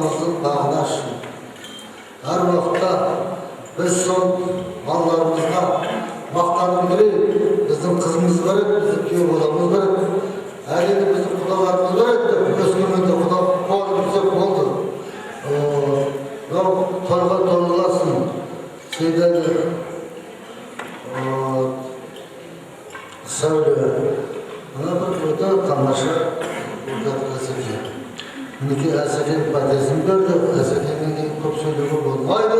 Bağdaş. Her vakta biz son mallarımızda maqtanıp bildirip, bizim kızımız var edi, bizim kuyum odamız var edi. Her yerde bizim kudalarımız var edi. Özgürmende kuda kol yüksek oldu. Toyga toygulasın. Şeydeki söyle. Buna bir öde tanışır. Burada Eseki. Miniki Eseki'nin patatesini gördü. Eseki'nin çok söylüğü olmaydı.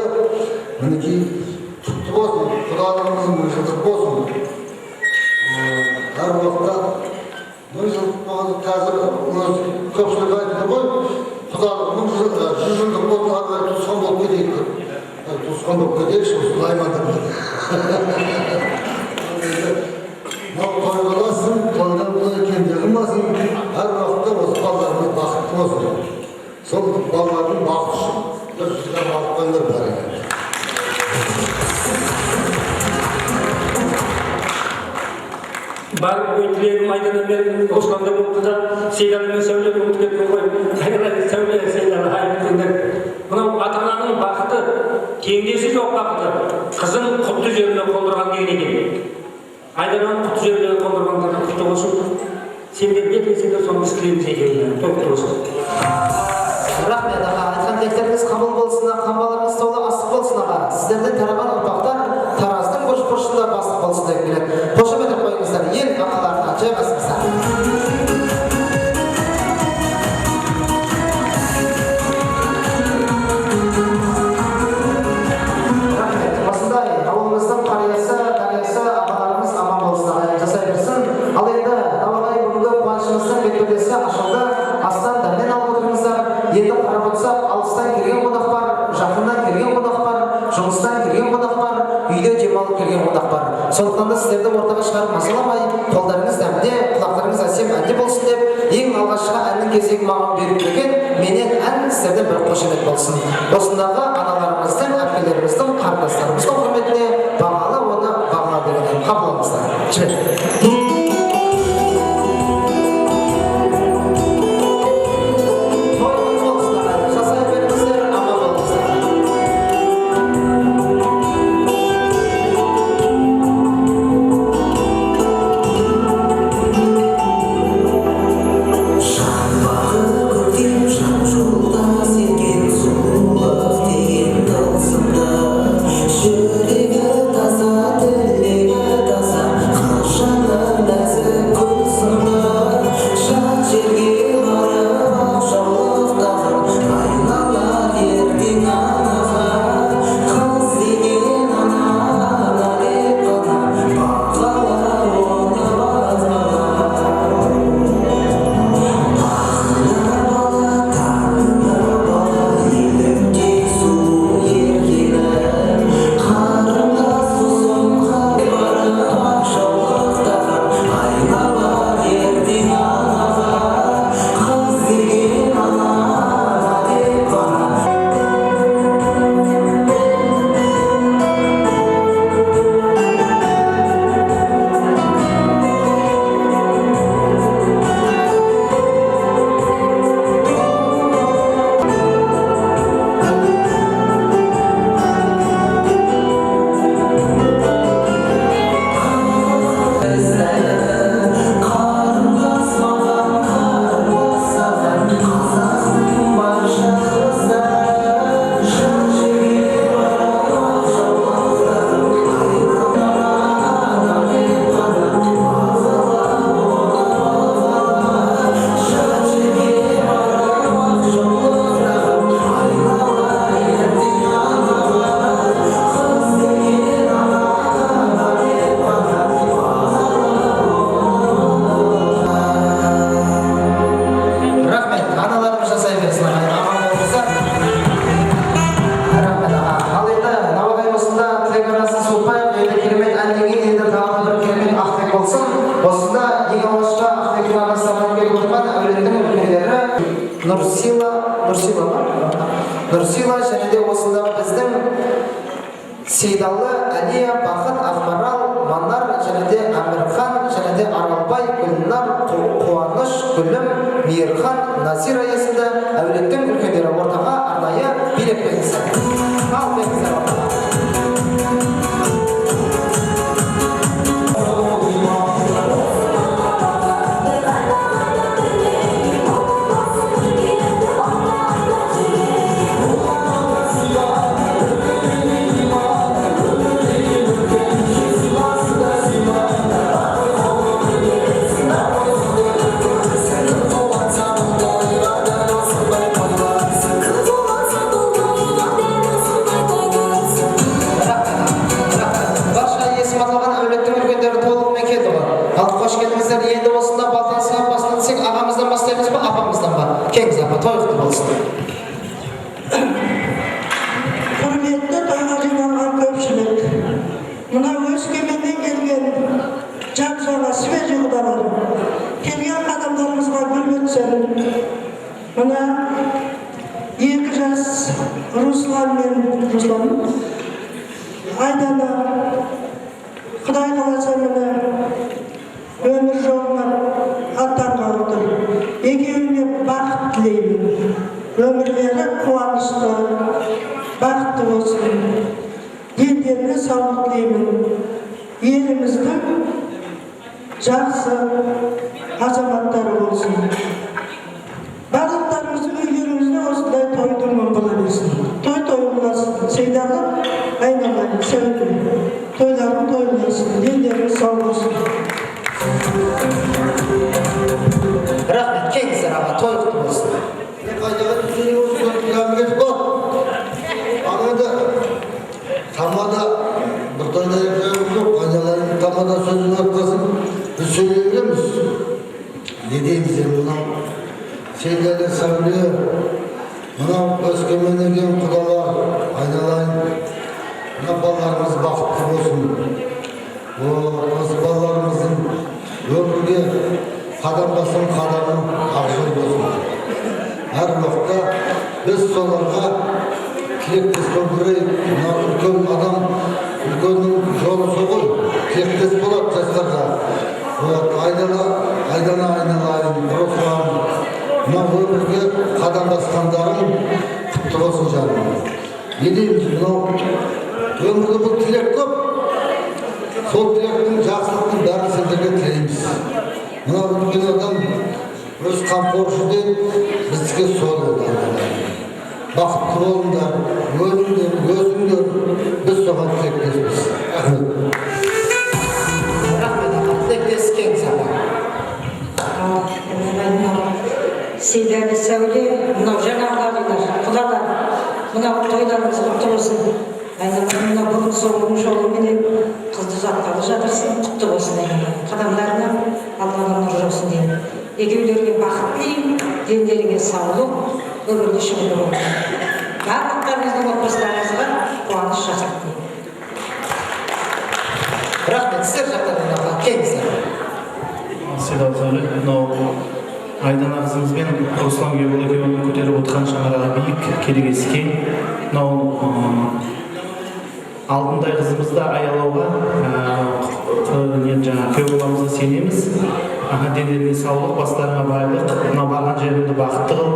Miniki tuttu olsun. Kudalarımızın müşahlık olsun. Her vakta müşahlık kazır köpçülük ayetini koy. Kudalarımız müşahlık olsun. Arada tutsan bol gideydi. Tutsan bol gideydi. Sulaymadım. Toygulasın, toydan buna kendi yığılmasın. Her vakta olsun ballarımız bakıtlı olsun. Son ballarının bakışı. Özgürden bakıtlandır bari. Barıp ötülerim aydan beri Osman'da buldu da Seydan'ın söyledi, umut etme koy. Hayırlar söyledi Seydan'ı hayırlıklar. Buna ata-ananın bakıtı, kendisi yok bakıtı. Kızın kutlu üzerine kondurgan gelin. Aydan'ın kutlu üzerine kondurganlarına kutlu olsun. Senden beklesinde son iskilimize gelin. Kutlu olsun. Rahmet ağa, aytkan tekleriniz kabul bolsun, kambalarınız to'la asık bolsun ağa. Sizlerden taragan urpaqlar tarazning boş-boşunda basık bolsun deb keladi. Qo'shib etib qo'yingizlar, eng aqllarni ajaybasizlar. Rahmet, osonday avulumizning qariyasi, daryosi, abalarimiz aman bolsun ağa, jasay bersin. Al endi Navag'ay bugungi quvonchimizdan betbedesi aşağıda aslan darmen alib o'tirmizlar. Endi qarab o'tsak, alыстан kelgan qo'noq bor, yaqindan kelgan qo'noq bor, жұмыстан келген қонақ бар, үйде демалып келген қонақ бар. Сондықтан да сіздерді ортаға шығарып мазаламай, қолдарыңыз дәмде, құлақтарыңыз әсем әнде болсын деп, ең алғашқы әннің кезегі маған беріп берген, менен ән сіздерден бір қошемет болсын. Осындағы аналарымыздың, әпкелеріміздің, қарындастарымыздың құрметіне бағалы оны бағала деген қабыл алыңыздар. Жібер. Нұрсила және де осындағы біздің Сейдалы, Әлия, Бақыт, Ақмарал, Манар, және де Әмірхан, және де Аралбай, Гүлнар, Қуаныш, Гүлім, Мейірхан, Насира есімді әулеттің үлкендері ортаға арнайы билет беріңіздер. Ал беріңіздер ортаға. Енді осында Балтансыға бастан десек, ағамыздан бастаймыз ба, апамыздан ба? Кеңіз апа, той құтты болсын. Құрметті тойға жиналған көпшілік, мына Өскеменнен келген жап-жаңа свежий құдалар, келген адамдарымызға гүл өтсін. Мына 2 жас Руслан мен Айдана, Құдай қаласа мені өмір жолына аттанға отыр. Екеуіне бақыт тілеймін. Өмірлері қуанышты, бақытты болсын. Елдеріне саулық тілеймін. Еліміздің жақсы азаматтары болсын. Барлықтарымыздың үйлерімізде осындай той думан бола берсін. Той болсын. Сейдалы, айналайын, сәуле. Тойларын тойласын. Елдеріне сау болсын. Рахмет, кеңіздер аға, той құтты болсын. Қайдаға түсіне осыдан кілемет бол. Аңады тамада бір тойда екеуіміз жоқ. Қайдалайын тамада сөзін арқасын біз сөйлей береміз. Не дейміз мынау Сейдалы сәуле, мынау Өскеменнен құдалар, айналайын. Мына балаларымыз бақытты болсын. Осы балаларымыздың өмірге қадам басын қадамын ақжол болсын. Әр уақытта біз соларға тілектес болдырайық. Мына үлкен адам, үлкеннің жолы соғыл, тілектес болады жастарға. Айналайын, Руслан, мына өмірге қадам басқандарың құтты болсын жаным. Не дейміз, мынау өмірде бұл тілек көп. Сол тілектің жақсылықтың бәрін сендерге тілейміз. Мына үлкен адам өз қамқоршы деп бізге сол еді. Бақытты болыңдар, өзіңдер, біз соған тілектеспіз. Рахмет. Рахмет аға, тілектес кеңіз аға. Сейдалы сәуле, мынау жаңағылар, құдалар, мынау тойларыңыз құтты болсын. Мына бұрын соңғы жолыменен қызды ұзатқалы жатырсың, құтты болсын. Қадамдарына Алланың нұры жаусын деймін. Екеулеріңе бақыт тілеймін, дендеріңе саулық, өмірлі шүңгір болсын. Барлықтарыңыздың отбасыларыңызға қуаныш жасап тілеймін. Рахмет, сіздер жақтарынан аға, кеңіздер. Сейдалы сәуле, мынау Айдана қызымыз бен Руслан Гебел екеуінің көтеріп отырған шаңырағы биік, керегесі кең. Мынау алтындай қызымызды аялауға күйеу боламызға сенеміз. Дендеріне саулық, бастарыңа байлық, мына барған жеріңді бақытты қыл,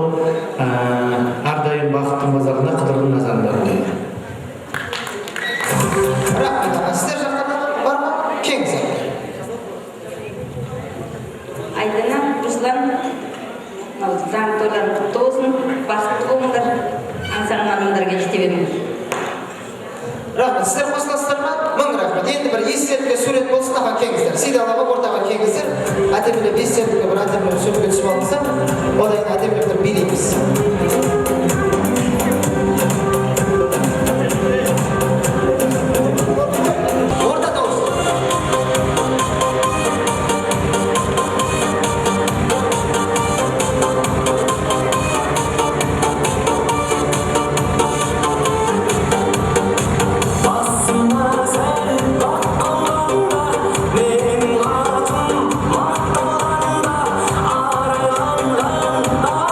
әрдайым бақыттың базарына қыдырдың назарында болады. Рахмет аға, сіздер жақтарынан бар ма? Кеңіздер. Айдана, Руслан, заң тойларын құтты болсын, бақытты болыңдар, аңсағандарыңдарға жете беріңдер. Рахмет, сіздер қосыласыздар ма? Мың рахмет. Енді бір естелікке сурет болсын, аға кеңіздер. Сейдалыға ортаға кеңіздер. Әдемілеп естелікке бір әдемілеп суретке түсіп алыңыздар. Одан әдемілеп бір билейміз. Орта дауыс. Maqtalarında, araylangan, dağ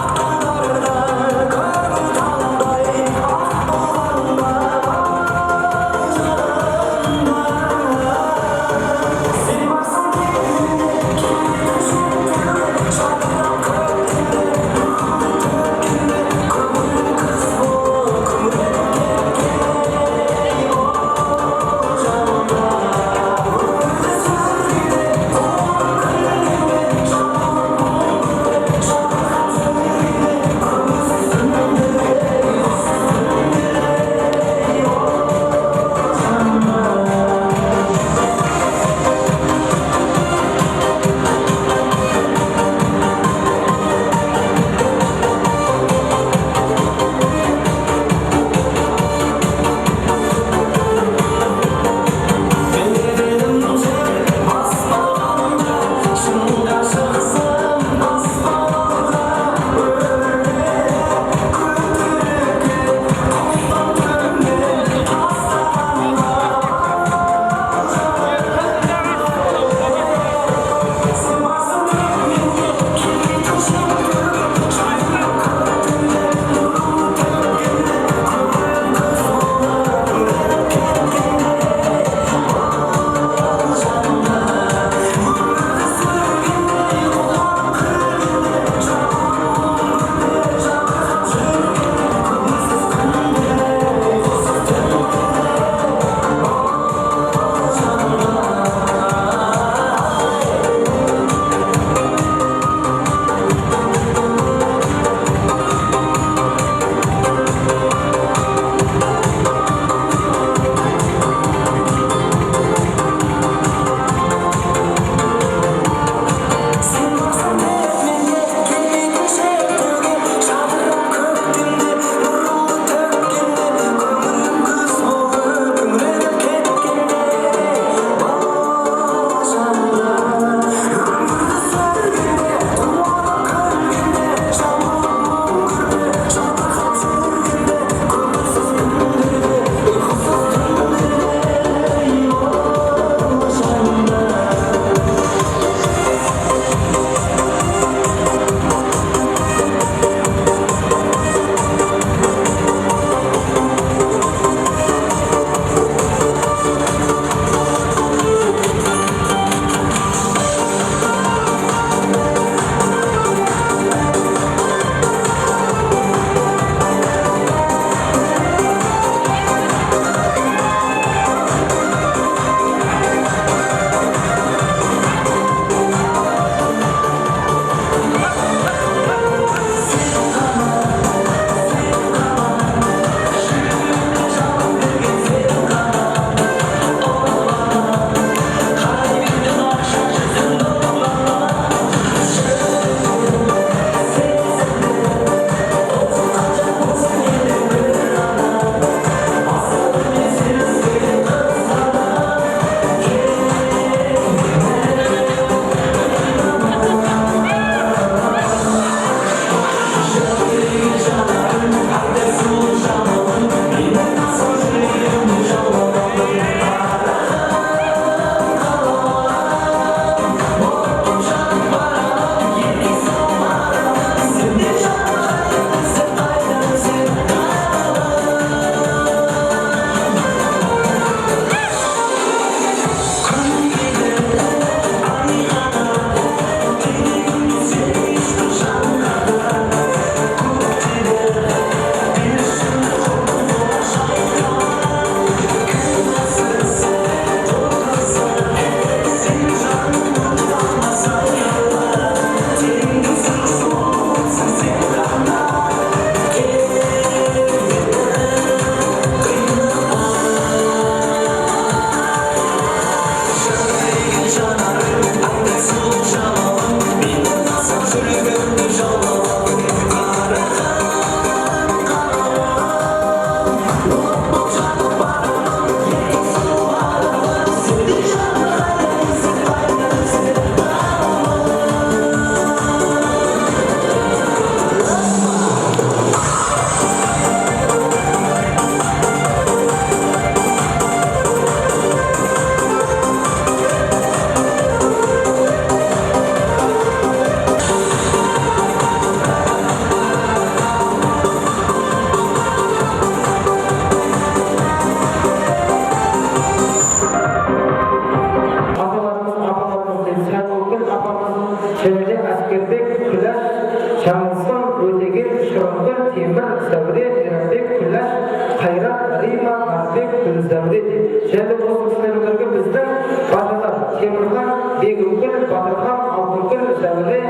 Дәулет. Және осы кісілерге біздің батырлар Темірхан, Бегүлгүл, Батырхан, Алтынгүл, Зәуре,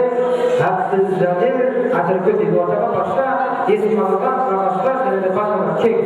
Әбділжәлел, Атыркүл деген ортаға басқа есім алынған нағашылар және батырлар кең.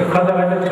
Қазақ айтады,